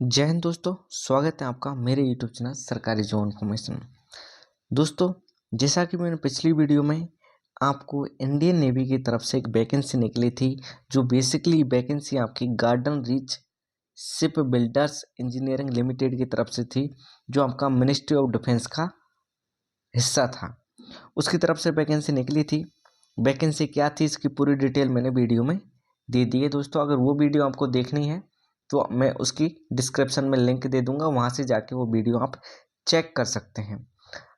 जय हिंद दोस्तों। स्वागत है आपका मेरे यूट्यूब चैनल सरकारी जॉब इन्फॉर्मेशन में। दोस्तों, जैसा कि मैंने पिछली वीडियो में आपको इंडियन नेवी की तरफ से एक वैकेंसी निकली थी, जो बेसिकली वैकेंसी आपकी garden reach ship builders engineering limited की तरफ से थी, जो आपका मिनिस्ट्री ऑफ डिफेंस का हिस्सा था। उसकी तरफ से वैकेंसी निकली थी। वैकेंसी क्या थी, इसकी पूरी डिटेल मैंने वीडियो में दे दी है दोस्तों। अगर वो वीडियो आपको देखनी है तो मैं उसकी डिस्क्रिप्शन में लिंक दे दूंगा, वहाँ से जाके वो वीडियो आप चेक कर सकते हैं।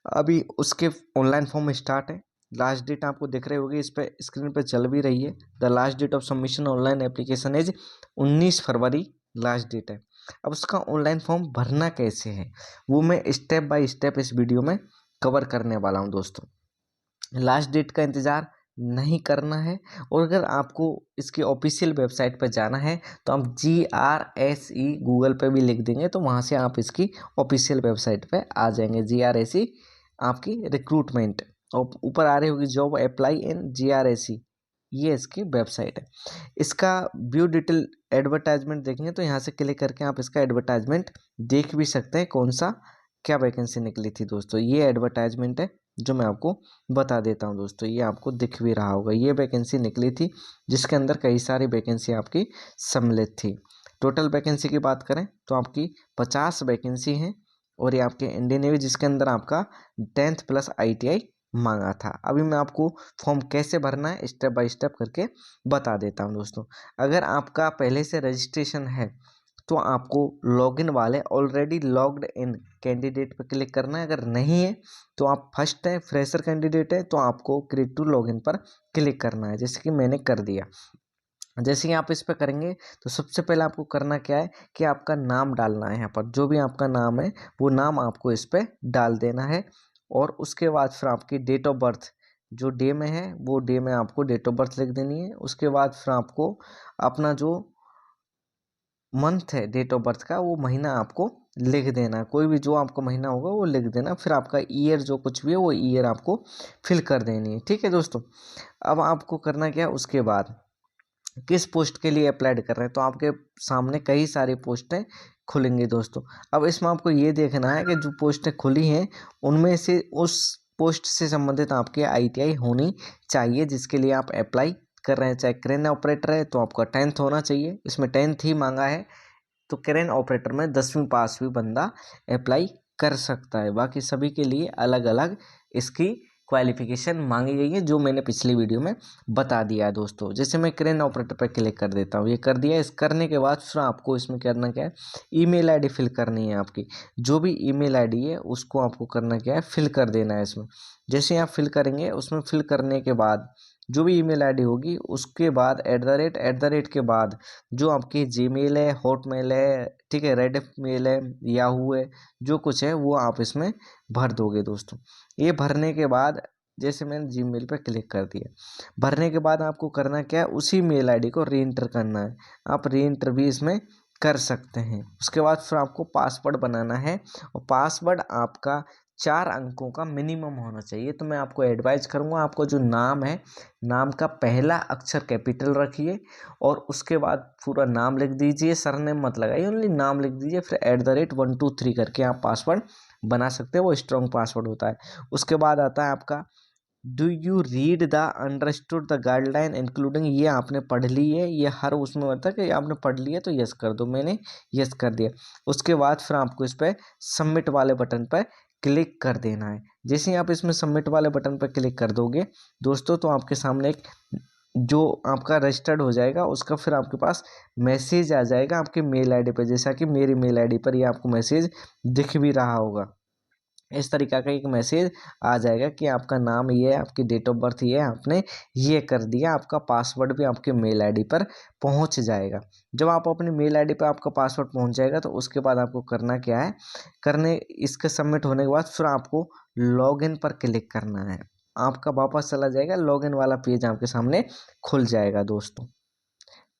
अभी उसके ऑनलाइन फॉर्म स्टार्ट है। लास्ट डेट आपको दिख रही होगी, इस पर स्क्रीन पर चल भी रही है। The last date of submission online application is 19 February last date है। अब उसका ऑनलाइन फॉर्म भरना कैसे है, वो मैं स्टेप बाय स्टेप इस वीडियो में कवर करने वाला हूँ दोस्तों। लास्ट डेट का इंतज़ार नहीं करना है, और अगर आपको इसकी ऑफिशियल वेबसाइट पर जाना है तो आप GRSE गूगल पे भी लिख देंगे तो वहाँ से आप इसकी ऑफिशियल वेबसाइट पे आ जाएंगे। GRSE आपकी रिक्रूटमेंट, और ऊपर आ रही होगी जॉब अप्लाई इन GRSE, ये इसकी वेबसाइट है। इसका व्यू डिटेल एडवर्टाइजमेंट देखेंगे तो यहाँ से क्लिक करके आप इसका एडवर्टाइजमेंट देख भी सकते हैं, कौन सा क्या वैकेंसी निकली थी दोस्तों। ये एडवर्टाइजमेंट है जो मैं आपको बता देता हूँ दोस्तों। ये आपको दिख भी रहा होगा, ये वैकेंसी निकली थी जिसके अंदर कई सारी वैकेंसी आपकी सम्मिलित थी। टोटल वैकेंसी की बात करें तो आपकी 50 वैकेंसी हैं, और ये आपके इंडियन नेवी जिसके अंदर आपका 10th प्लस ITI मांगा था। अभी मैं आपको फॉर्म कैसे भरना है स्टेप बाय स्टेप करके बता देता हूँ दोस्तों। अगर आपका पहले से रजिस्ट्रेशन है तो आपको लॉगिन वाले ऑलरेडी लॉग्ड इन कैंडिडेट पर क्लिक करना है। अगर नहीं है तो आप फर्स्ट है फ्रेशर कैंडिडेट है तो आपको क्रिएट टू लॉगिन पर क्लिक करना है, जैसे कि मैंने कर दिया। जैसे ही आप इस पर करेंगे तो सबसे पहले आपको करना क्या है कि आपका नाम डालना है। यहाँ पर जो भी आपका नाम है वो नाम आपको इस पर डाल देना है, और उसके बाद फिर आपकी डेट ऑफ बर्थ जो डे में है वो डे में आपको डेट ऑफ बर्थ लिख देनी है। उसके बाद फिर आपको अपना जो मंथ है डेट ऑफ बर्थ का वो महीना आपको लिख देना। कोई भी जो आपका महीना होगा वो लिख देना, फिर आपका ईयर जो कुछ भी है वो ईयर आपको फिल कर देनी है। ठीक है दोस्तों। अब आपको करना क्या है, उसके बाद किस पोस्ट के लिए अप्लाई कर रहे हैं तो आपके सामने कई सारी पोस्टें खुलेंगी दोस्तों। अब इसमें आपको ये देखना है कि जो पोस्टें खुली हैं उनमें से उस पोस्ट से संबंधित आपके ITI होनी चाहिए जिसके लिए आप अप्लाई कर रहे हैं। चाहे क्रेन ऑपरेटर है तो आपका 10th होना चाहिए, इसमें 10th ही मांगा है, तो क्रेन ऑपरेटर में 10वीं पास भी बंदा अप्लाई कर सकता है। बाकी सभी के लिए अलग अलग इसकी क्वालिफिकेशन मांगी गई है, जो मैंने पिछली वीडियो में बता दिया है दोस्तों। जैसे मैं क्रेन ऑपरेटर पर क्लिक कर देता हूँ, ये कर दिया। इस करने के बाद फिर आपको इसमें करना क्या है, ईमेल आईडी फिल करनी है। आपकी जो भी ईमेल आईडी है उसको आपको करना क्या है, फिल कर देना है इसमें। जैसे आप फिल करेंगे, उसमें फिल करने के बाद जो भी ईमेल आईडी होगी उसके बाद एट द रेट के बाद जो आपकी जीमेल है, हॉटमेल है, ठीक है, रेडिफ मेल है, याहू है, जो कुछ है वो आप इसमें भर दोगे दोस्तों। ये भरने के बाद जैसे मैंने जीमेल पे क्लिक कर दिया, भरने के बाद आपको करना क्या है, उसी मेल आईडी को री एंटर करना है। आप री एंटर भी इसमें कर सकते हैं। उसके बाद फिर आपको पासवर्ड बनाना है, और पासवर्ड आपका 4 अंकों का मिनिमम होना चाहिए। तो मैं आपको एडवाइज करूंगा, आपको जो नाम है, नाम का पहला अक्षर कैपिटल रखिए, और उसके बाद पूरा नाम लिख दीजिए, सरनेम मत लगाइए, ओनली नाम लिख दीजिए। फिर @123 करके आप पासवर्ड बना सकते हैं, वो स्ट्रॉन्ग पासवर्ड होता है। उसके बाद आता है आपका do you read the understood the guideline including, ये आपने पढ़ ली है, ये हर उसमें होता है कि आपने पढ़ लिया तो यस कर दो। मैंने यस कर दिया। उसके बाद फिर आपको इस पर सबमिट वाले बटन पर क्लिक कर देना है। जैसे ही आप इसमें सबमिट वाले बटन पर क्लिक कर दोगे दोस्तों, तो आपके सामने एक जो आपका रजिस्टर्ड हो जाएगा उसका फिर आपके पास मैसेज आ जाएगा आपके मेल आईडी पर, जैसा कि मेरी मेल आईडी पर ये आपको मैसेज दिख भी रहा होगा। इस तरीका का एक मैसेज आ जाएगा कि आपका नाम ये है, आपकी डेट ऑफ बर्थ ये है, आपने ये कर दिया। आपका पासवर्ड भी आपके मेल आईडी पर पहुंच जाएगा। जब आप अपनी मेल आईडी पर आपका पासवर्ड पहुंच जाएगा तो उसके बाद आपको करना क्या है, इसके सबमिट होने के बाद फिर आपको लॉगिन पर क्लिक करना है। आपका वापस चला जाएगा, लॉगिन वाला पेज आपके सामने खुल जाएगा दोस्तों।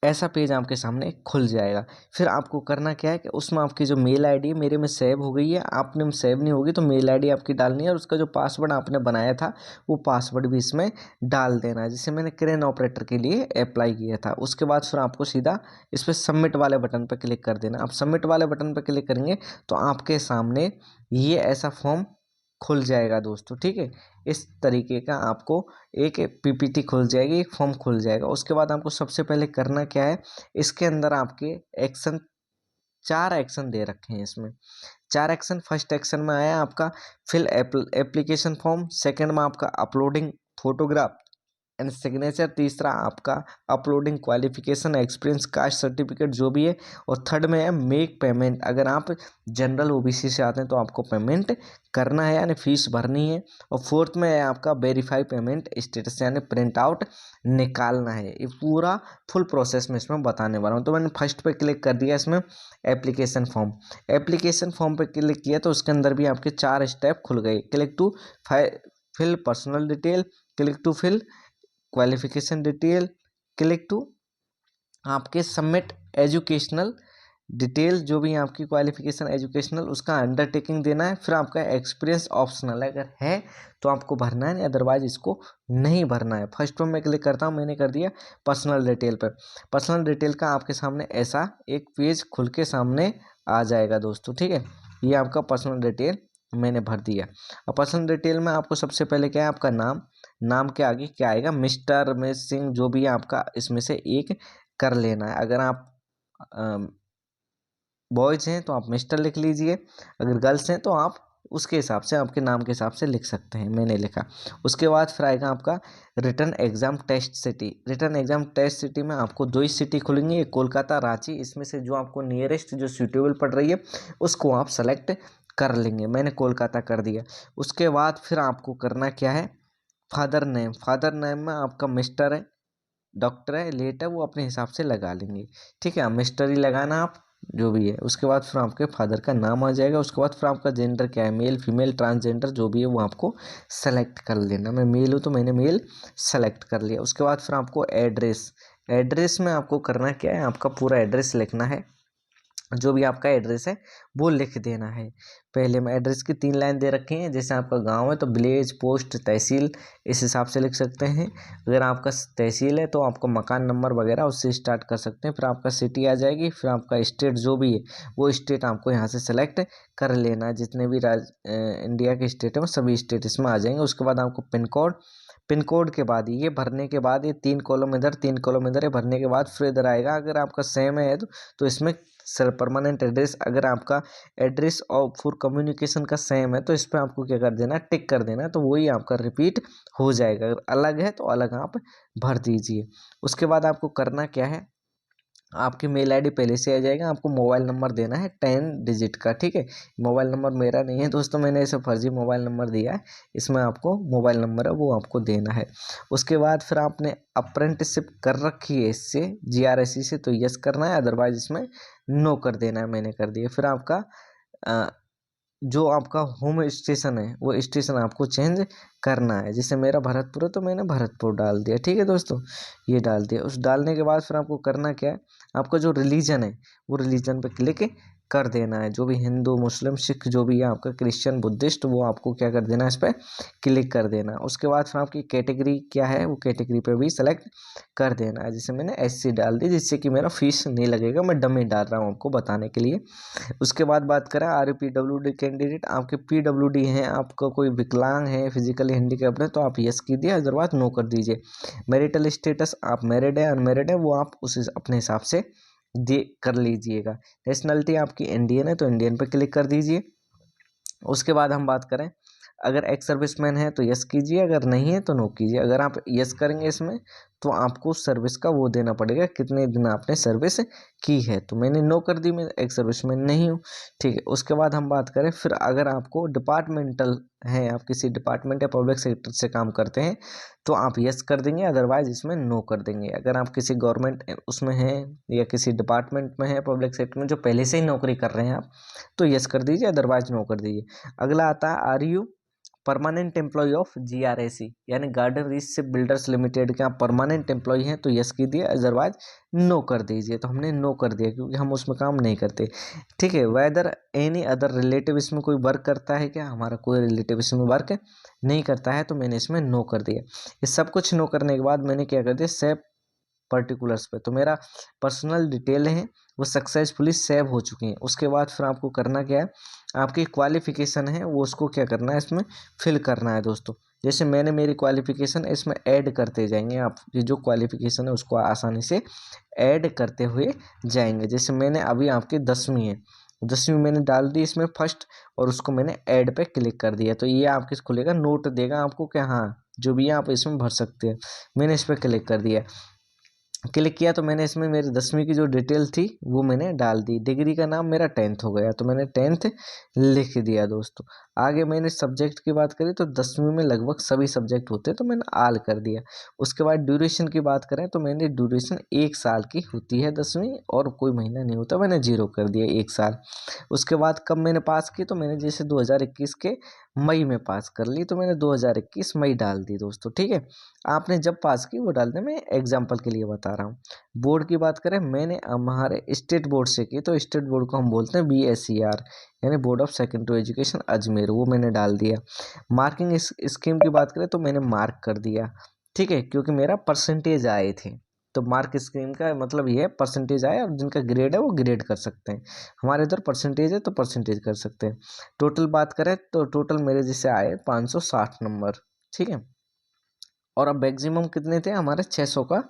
ऐसा पेज आपके सामने खुल जाएगा। फिर आपको करना क्या है कि उसमें आपकी जो मेल आईडी है, मेरे में सेव हो गई है, आपने में सेव नहीं होगी तो मेल आईडी आपकी डालनी है और उसका जो पासवर्ड आपने बनाया था वो पासवर्ड भी इसमें डाल देना है, जिसे मैंने क्रेन ऑपरेटर के लिए अप्लाई किया था। उसके बाद फिर आपको सीधा इस पर सबमिट वाले बटन पर क्लिक कर देना। आप सबमिट वाले बटन पर क्लिक करेंगे तो आपके सामने ये ऐसा फॉर्म खुल जाएगा दोस्तों, ठीक है। इस तरीके का आपको एक पीपीटी खुल जाएगी, एक फॉर्म खुल जाएगा। उसके बाद आपको सबसे पहले करना क्या है, इसके अंदर आपके एक्शन 4 एक्शन दे रखे हैं इसमें। 4 एक्शन, फर्स्ट एक्शन में आया आपका फिल एप्लीकेशन फॉर्म, सेकंड में आपका अपलोडिंग फोटोग्राफ एंड सिग्नेचर, तीसरा आपका uploading qualification, experience, caste certificate जो भी है, और थर्ड में है मेक पेमेंट। अगर आप जनरल ओबीसी से आते हैं तो आपको पेमेंट करना है यानी फीस भरनी है। और फोर्थ में है आपका वेरीफाई पेमेंट स्टेटस यानी प्रिंट आउट निकालना है। ये पूरा फुल प्रोसेस में इसमें बताने वाला हूँ। तो मैंने फर्स्ट पे क्लिक कर दिया इसमें एप्लीकेशन फॉर्म। एप्लीकेशन फॉर्म पे क्लिक किया तो उसके अंदर भी आपके 4 स्टेप खुल गए। Click to fill personal detail, click to fill qualification detail, click to आपके सबमिट एजुकेशनल डिटेल, जो भी आपकी क्वालिफिकेशन एजुकेशनल उसका अंडरटेकिंग देना है। फिर आपका एक्सपीरियंस ऑप्शनल अगर है तो आपको भरना है, अदरवाइज इसको नहीं भरना है। फर्स्ट फॉर्म में क्लिक करता हूँ, मैंने कर दिया पर्सनल डिटेल पर। पर्सनल डिटेल का आपके सामने ऐसा एक पेज खुल के सामने आ जाएगा दोस्तों, ठीक है। ये आपका पर्सनल डिटेल मैंने भर दिया। और पर्सनल डिटेल में आपको सबसे पहले क्या है, आपका नाम, नाम के आगे क्या आएगा, मिस्टर मिस सिंह, जो भी आपका इसमें से एक कर लेना है। अगर आप बॉयज हैं तो आप मिस्टर लिख लीजिए, अगर गर्ल्स हैं तो आप उसके हिसाब से आपके नाम के हिसाब से लिख सकते हैं, मैंने लिखा। उसके बाद फिर आएगा आपका written exam test city. Written exam test city में आपको 2 ही सिटी खुलेंगी, एक कोलकाता, रांची। इसमें से जो आपको नियरेस्ट जो सूटेबल पड़ रही है उसको आप सेलेक्ट कर लेंगे। मैंने कोलकाता कर दिया। उसके बाद फिर आपको करना क्या है, फादर नेम। फादर नेम में आपका मिस्टर है, डॉक्टर है, लेट है, वो अपने हिसाब से लगा लेंगे, ठीक है। मिस्टर ही लगाना आप, जो भी है। उसके बाद फिर आपके फादर का नाम आ जाएगा। उसके बाद फिर आपका जेंडर क्या है, मेल फीमेल ट्रांसजेंडर जो भी है वो आपको सेलेक्ट कर लेना। मैं मेल हूँ तो मैंने मेल सेलेक्ट कर लिया। उसके बाद फिर आपको एड्रेस, एड्रेस में आपको करना क्या है, आपका पूरा एड्रेस लिखना है। जो भी आपका एड्रेस है वो लिख देना है। पहले में एड्रेस की 3 लाइन दे रखी हैं, जैसे आपका गांव है तो विलेज, पोस्ट, तहसील, इस हिसाब से लिख सकते हैं। अगर आपका तहसील है तो आपका मकान नंबर वगैरह उससे स्टार्ट कर सकते हैं। फिर आपका सिटी आ जाएगी, फिर आपका स्टेट जो भी है वो स्टेट आपको यहाँ से सेलेक्ट कर लेना है। जितने भी इंडिया के स्टेट हैं वो सभी स्टेट इसमें आ जाएंगे। उसके बाद आपको पिन कोड, पिन कोड के बाद ये भरने के बाद ये 3 कॉलम इधर 3 कॉलम इधर है, भरने के बाद फिर इधर आएगा। अगर आपका सेम है तो इसमें सर परमानेंट एड्रेस, अगर आपका एड्रेस और फॉर कम्युनिकेशन का सेम है तो इस पर आपको क्या कर देना है, टिक कर देना है, तो वही आपका रिपीट हो जाएगा। अगर अलग है तो अलग आप भर दीजिए। उसके बाद आपको करना क्या है, आपकी मेल आईडी पहले से आ जाएगा। आपको मोबाइल नंबर देना है 10 डिजिट का, ठीक है। मोबाइल नंबर मेरा नहीं है दोस्तों, मैंने इसे फर्जी मोबाइल नंबर दिया है। इसमें आपको मोबाइल नंबर है वो आपको देना है। उसके बाद फिर आपने अप्रेंटिसशिप कर रखी है इससे जीआरएससी से तो यस करना है, अदरवाइज इसमें नो कर देना है, मैंने कर दिया। फिर आपका जो आपका होम स्टेशन है वो स्टेशन आपको चेंज करना है। जैसे मेरा भरतपुर है तो मैंने भरतपुर डाल दिया, ठीक है दोस्तों, ये डाल दिया। उस डालने के बाद फिर आपको करना क्या है, आपका जो रिलीजन है वो रिलीजन पे क्लिक कर देना है। जो भी हिंदू, मुस्लिम, सिख जो भी है आपका, क्रिश्चियन, बुद्धिस्ट, वो आपको क्या कर देना है, इस पर क्लिक कर देना। उसके बाद फिर आपकी कैटेगरी क्या है वो कैटेगरी पे भी सेलेक्ट कर देना है। जैसे मैंने एससी डाल दी, जिससे कि मेरा फीस नहीं लगेगा, मैं डमी डाल रहा हूँ आपको बताने के लिए। उसके बाद बात करें RPWD कैंडिडेट, आपके PWD हैं, आपका कोई विकलांग है, फिजिकली हैंडीकैप्ड है तो आप यस कीजिए, अदरवाइज नो कर दीजिए। मैरिटल स्टेटस, आप मैरिड है अनमैरिड है वो आप उस अपने हिसाब से दे कर लीजिएगा। नेशनलिटी आपकी इंडियन है तो इंडियन पे क्लिक कर दीजिए। उसके बाद हम बात करें, अगर एक्स सर्विसमैन है तो यस कीजिए, अगर नहीं है तो नो कीजिए। अगर आप यस करेंगे इसमें तो आपको सर्विस का वो देना पड़ेगा, कितने दिन आपने सर्विस की है। तो मैंने नो कर दी, मैं एक्स सर्विसमैन नहीं हूँ, ठीक है। उसके बाद हम बात करें, फिर अगर आपको डिपार्टमेंटल है, आप किसी डिपार्टमेंट या पब्लिक सेक्टर से काम करते हैं तो आप यस कर देंगे, अदरवाइज इसमें नो कर देंगे। अगर आप किसी गवर्नमेंट उसमें हैं या किसी डिपार्टमेंट में है पब्लिक सेक्टर में जो पहले से ही नौकरी कर रहे हैं आप, तो यस कर दीजिए, अदरवाइज नो कर दीजिए। अगला आता है, are you permanent employ of GRAC यानी गार्डन रीच बिल्डर्स लिमिटेड के आप परमानेंट एम्प्लॉय हैं तो यस कीजिए, अदरवाइज नो कर दीजिए। तो हमने नो कर दिया क्योंकि हम उसमें काम नहीं करते। ठीक है, वेदर एनी अदर रिलेटिव इसमें कोई वर्क करता है क्या, हमारा कोई रिलेटिव इसमें वर्क नहीं करता है, तो मैंने इसमें नो कर दिया। ये सब कुछ नो करने के बाद मैंने क्या कर दिया, सेव पर्टिकुलर्स पे, तो मेरा पर्सनल डिटेल है वो सक्सेसफुली सेव हो चुकी हैं। उसके बाद फिर आपको करना क्या है, आपकी क्वालिफिकेशन है वो उसको क्या करना है, इसमें फिल करना है दोस्तों। जैसे मैंने मेरी क्वालिफिकेशन इसमें ऐड करते जाएंगे, आप ये जो क्वालिफिकेशन है उसको आसानी से ऐड करते हुए जाएंगे। जैसे मैंने अभी आपकी 10वीं है, 10वीं मैंने डाल दी इसमें फर्स्ट, और उसको मैंने ऐड पे क्लिक कर दिया, तो ये आपके खुलेगा, नोट देगा आपको क्या हाँ जो भी है आप इसमें भर सकते हैं। मैंने इस पर क्लिक कर दिया, क्लिक किया तो मैंने इसमें मेरी 10वीं की जो डिटेल थी वो मैंने डाल दी। डिग्री का नाम मेरा 10th हो गया, तो मैंने 10th लिख दिया दोस्तों। आगे मैंने सब्जेक्ट की बात करी तो 10वीं में लगभग सभी सब्जेक्ट होते हैं, तो मैंने आल कर दिया। उसके बाद ड्यूरेशन की बात करें तो मैंने ड्यूरेशन 1 साल की होती है 10वीं, और कोई महीना नहीं होता, मैंने 0 कर दिया 1 साल। उसके बाद कब मैंने पास की, तो मैंने जैसे 2021 के मई में पास कर ली, तो मैंने 2021 मई डाल दी दोस्तों। ठीक है, आपने जब पास की वो डाल दें, मैं एग्जाम्पल के लिए बता रहा हूँ। बोर्ड की बात करें, मैंने हमारे स्टेट बोर्ड से की, तो स्टेट बोर्ड को हम बोलते हैं BSER यानी board of secondary education Ajmer, वो मैंने डाल दिया। मार्किंग स्कीम की बात करें तो मैंने मार्क कर दिया। ठीक है, क्योंकि मेरा परसेंटेज आए थे, तो मार्क स्कीम का मतलब ये है परसेंटेज आए, और जिनका ग्रेड है वो ग्रेड कर सकते हैं। हमारे इधर परसेंटेज है तो परसेंटेज कर सकते हैं। टोटल बात करें तो टोटल मेरे जैसे आए 560 नंबर। ठीक है, और अब मैक्सिमम कितने थे हमारे, 600 का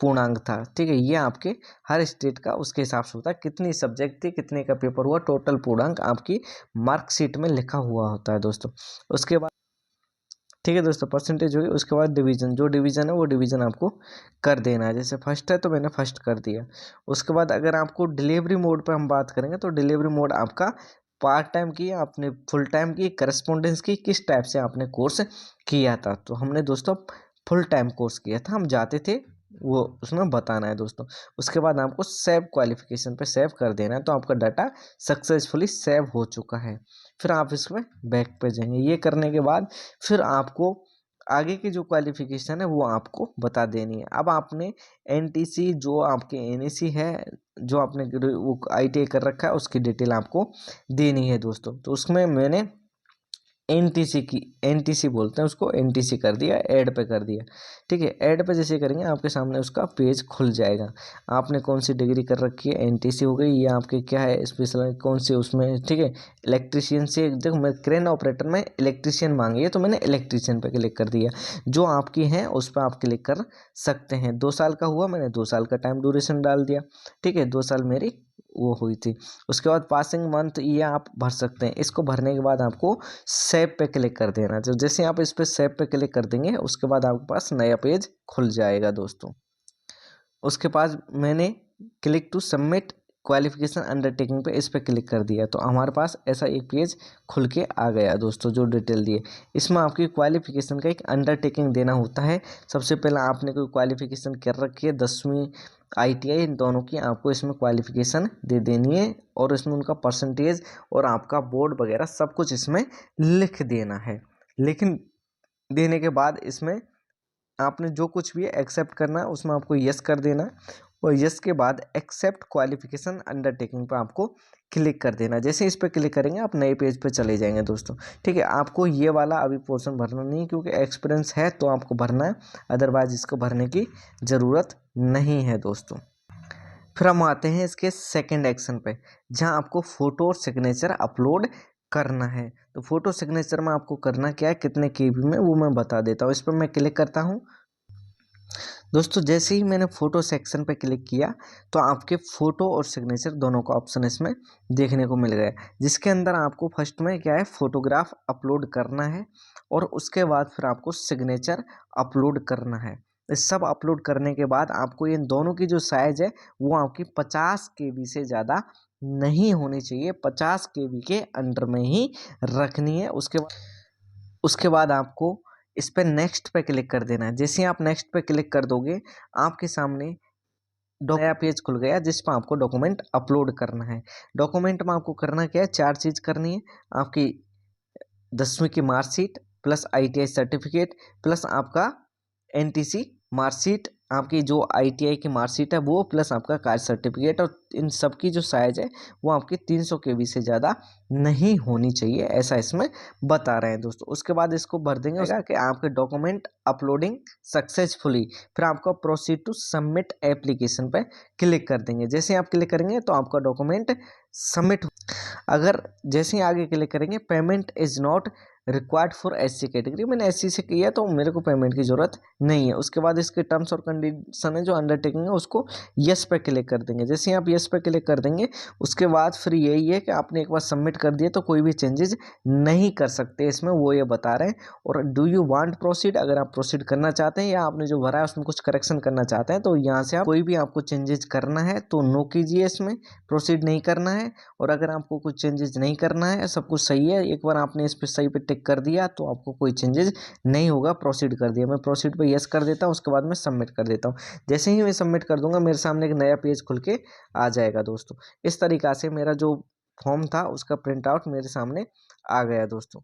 पूर्णांक था। ठीक है, ये आपके हर स्टेट का उसके हिसाब से होता है, कितनी सब्जेक्ट थी, कितने का पेपर हुआ, टोटल पूर्णांक आपकी मार्कशीट में लिखा हुआ होता है दोस्तों। उसके बाद ठीक है दोस्तों, परसेंटेज होगी। उसके बाद डिवीजन, जो डिवीजन है वो डिवीजन आपको कर देना है। जैसे फर्स्ट है तो मैंने फर्स्ट कर दिया। उसके बाद अगर आपको डिलीवरी मोड पर हम बात करेंगे तो डिलीवरी मोड आपका पार्ट टाइम की, आपने फुल टाइम की, करस्पॉन्डेंस की, किस टाइप से आपने कोर्स किया था। तो हमने दोस्तों फुल टाइम कोर्स किया था, हम जाते थे, वो उसमें बताना है दोस्तों। उसके बाद आपको सेव क्वालिफिकेशन पे सेव कर देना है, तो आपका डाटा सक्सेसफुली सेव हो चुका है। फिर आप इसमें बैक पे जाएंगे। ये करने के बाद फिर आपको आगे की जो क्वालिफिकेशन है वो आपको बता देनी है। अब आपने NTC जो आपके NEC है, जो आपने वो ITI कर रखा है, उसकी डिटेल आपको देनी है दोस्तों। तो उसमें मैंने NTC बोलते हैं उसको, NTC कर दिया, ऐड पे कर दिया। ठीक है, ऐड पे जैसे करेंगे आपके सामने उसका पेज खुल जाएगा। आपने कौन सी डिग्री कर रखी है, NTC हो गई, ये आपके क्या है स्पेशल कौन से उसमें। ठीक है, इलेक्ट्रीशियन से, देखो मैं क्रेन ऑपरेटर में इलेक्ट्रीशियन मांगी है तो मैंने इलेक्ट्रीशियन पे क्लिक कर दिया। जो आपकी है उस पर आप क्लिक कर सकते हैं। 2 साल का हुआ, मैंने 2 साल का टाइम ड्यूरेशन डाल दिया। ठीक है, 2 साल मेरी वो हुई थी। उसके बाद पासिंग मंथ ये आप भर सकते हैं। इसको भरने के बाद आपको सेव पे क्लिक कर देना। तो जैसे आप इस पे सेव पे क्लिक कर देंगे उसके बाद आपके पास नया पेज खुल जाएगा दोस्तों। उसके बाद मैंने click to submit qualification undertaking पे इस पे क्लिक कर दिया, तो हमारे पास ऐसा एक पेज खुल के आ गया दोस्तों। जो डिटेल दिए इसमें आपकी क्वालिफिकेशन का एक अंडरटेकिंग देना होता है। सबसे पहले आपने कोई क्वालिफिकेशन कर रखी है 10वीं ITI, इन दोनों की आपको इसमें क्वालिफिकेशन दे देनी है, और इसमें उनका परसेंटेज और आपका बोर्ड वगैरह सब कुछ इसमें लिख देना है। लेकिन देने के बाद इसमें आपने जो कुछ भी है एक्सेप्ट करना है, उसमें आपको यस कर देना है, और यस के बाद एक्सेप्ट क्वालिफिकेशन अंडरटेकिंग पर आपको क्लिक कर देना। जैसे इस पर क्लिक करेंगे आप नए पेज पे चले जाएंगे दोस्तों। ठीक है, आपको ये वाला अभी पोर्शन भरना नहीं, क्योंकि एक्सपीरियंस है तो आपको भरना है, अदरवाइज इसको भरने की ज़रूरत नहीं है दोस्तों। फिर हम आते हैं इसके सेकंड एक्शन पे, जहां आपको फ़ोटो और सिग्नेचर अपलोड करना है। तो फोटो सिग्नेचर में आपको करना क्या है, कितने KB में, वो मैं बता देता हूँ। इस पर मैं क्लिक करता हूँ दोस्तों। जैसे ही मैंने फ़ोटो सेक्शन पे क्लिक किया तो आपके फ़ोटो और सिग्नेचर दोनों का ऑप्शन इसमें देखने को मिल गया, जिसके अंदर आपको फर्स्ट में क्या है, फ़ोटोग्राफ अपलोड करना है, और उसके बाद फिर आपको सिग्नेचर अपलोड करना है। इस सब अपलोड करने के बाद आपको इन दोनों की जो साइज़ है वो आपकी 50 KB से ज़्यादा नहीं होनी चाहिए, 50 KB के अंडर में ही रखनी है। उसके बाद आपको इस पर नेक्स्ट पे क्लिक कर देना है। जैसे ही आप नेक्स्ट पे क्लिक कर दोगे आपके सामने नया पेज खुल गया, जिस पर आपको डॉक्यूमेंट अपलोड करना है। डॉक्यूमेंट में आपको करना क्या है, 4 चीज़ करनी है। आपकी 10वीं की marksheet, plus ITI certificate plus आपका NTC मार्कशीट, आपकी जो ITI की मार्कशीट है वो, प्लस आपका कास्ट सर्टिफिकेट, और इन सब की जो साइज है वो आपकी 300 KB से ज़्यादा नहीं होनी चाहिए, ऐसा इसमें बता रहे हैं दोस्तों। उसके बाद इसको भर देंगे कि आपके डॉक्यूमेंट अपलोडिंग सक्सेसफुली, फिर आपको प्रोसीड टू सबमिट एप्लीकेशन पे क्लिक कर देंगे। जैसे आप क्लिक करेंगे तो आपका डॉक्यूमेंट सबमिट, अगर जैसे ही आगे क्लिक करेंगे payment is not required for SC category, मैंने SC से किया तो मेरे को पेमेंट की ज़रूरत नहीं है। उसके बाद इसके टर्म्स और कंडीशन है जो अंडरटेकिंग है उसको यस पे क्लिक कर देंगे। जैसे ही आप यस पे क्लिक कर देंगे उसके बाद फिर यही है कि आपने एक बार सबमिट कर दिया तो कोई भी चेंजेस नहीं कर सकते इसमें, वो ये बता रहे हैं। और डू यू वांट प्रोसीड, अगर आप प्रोसीड करना चाहते हैं या आपने जो भरा है उसमें कुछ करेक्शन करना चाहते हैं तो यहाँ से आप कोई भी आपको चेंजेस करना है तो नो कीजिए, इसमें प्रोसीड नहीं करना है। और अगर आपको कुछ चेंजेस नहीं करना है, सब कुछ सही है, एक बार आपने इस पर सही पे टिक कर दिया तो आपको कोई चेंजेस नहीं होगा, प्रोसीड कर दिया। मैं प्रोसीड पे यस कर देता हूँ, उसके बाद मैं सबमिट कर देता हूँ। जैसे ही मैं सबमिट कर दूंगा मेरे सामने एक नया पेज खुल के आ जाएगा दोस्तों। इस तरीका से मेरा जो फॉर्म था उसका प्रिंट आउट मेरे सामने आ गया दोस्तों।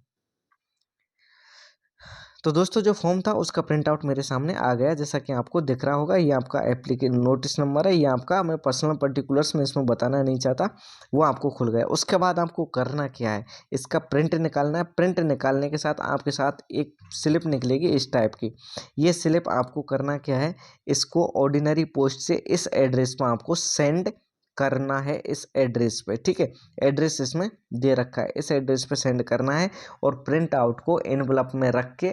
तो दोस्तों जो फॉर्म था उसका प्रिंट आउट मेरे सामने आ गया, जैसा कि आपको दिख रहा होगा। ये आपका एप्लीकेशन नोटिस नंबर है, ये आपका, मैं पर्सनल पर्टिकुलर्स में इसमें बताना नहीं चाहता, वो आपको खुल गया। उसके बाद आपको करना क्या है, इसका प्रिंट निकालना है। प्रिंट निकालने के साथ आपके साथ एक स्लिप निकलेगी इस टाइप की। ये स्लिप आपको करना क्या है, इसको ऑर्डिनरी पोस्ट से इस एड्रेस पर आपको सेंड करना है, इस एड्रेस पे, ठीक है। एड्रेस इसमें दे रखा है, इस एड्रेस पे सेंड करना है। और प्रिंट आउट को एनवलप में रख के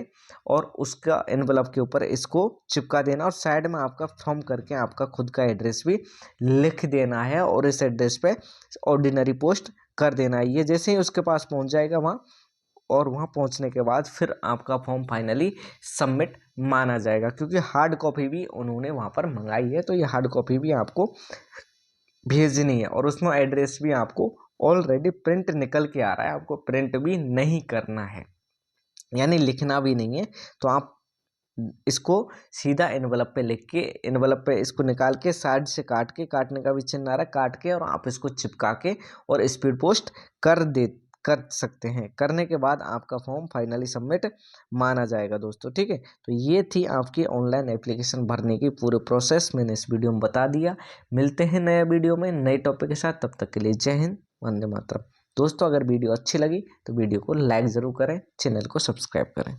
और उसका एनवलप के ऊपर इसको चिपका देना, और साइड में आपका फॉर्म करके आपका खुद का एड्रेस भी लिख देना है और इस एड्रेस पे ऑर्डिनरी पोस्ट कर देना है। ये जैसे ही उसके पास पहुंच जाएगा वहाँ, और वहाँ पहुँचने के बाद फिर आपका फॉर्म फाइनली सबमिट माना जाएगा, क्योंकि हार्ड कॉपी भी उन्होंने वहाँ पर मंगाई है, तो ये हार्ड कॉपी भी आपको भेजनी है। और उसमें एड्रेस भी आपको ऑलरेडी प्रिंट निकल के आ रहा है, आपको प्रिंट भी नहीं करना है, यानी लिखना भी नहीं है। तो आप इसको सीधा एनवलप पे लिख के, एनवलप पे इसको निकाल के साइड से काट के, काटने का भी चिन्ह आ रहा है, काट के और आप इसको चिपका के और स्पीड पोस्ट कर सकते हैं। करने के बाद आपका फॉर्म फाइनली सबमिट माना जाएगा दोस्तों, ठीक है। तो ये थी आपकी ऑनलाइन एप्लीकेशन भरने की पूरे प्रोसेस, मैंने इस वीडियो में बता दिया। मिलते हैं नए वीडियो में नए टॉपिक के साथ, तब तक के लिए जय हिंद, वंदे मातरम। दोस्तों अगर वीडियो अच्छी लगी तो वीडियो को लाइक ज़रूर करें, चैनल को सब्सक्राइब करें।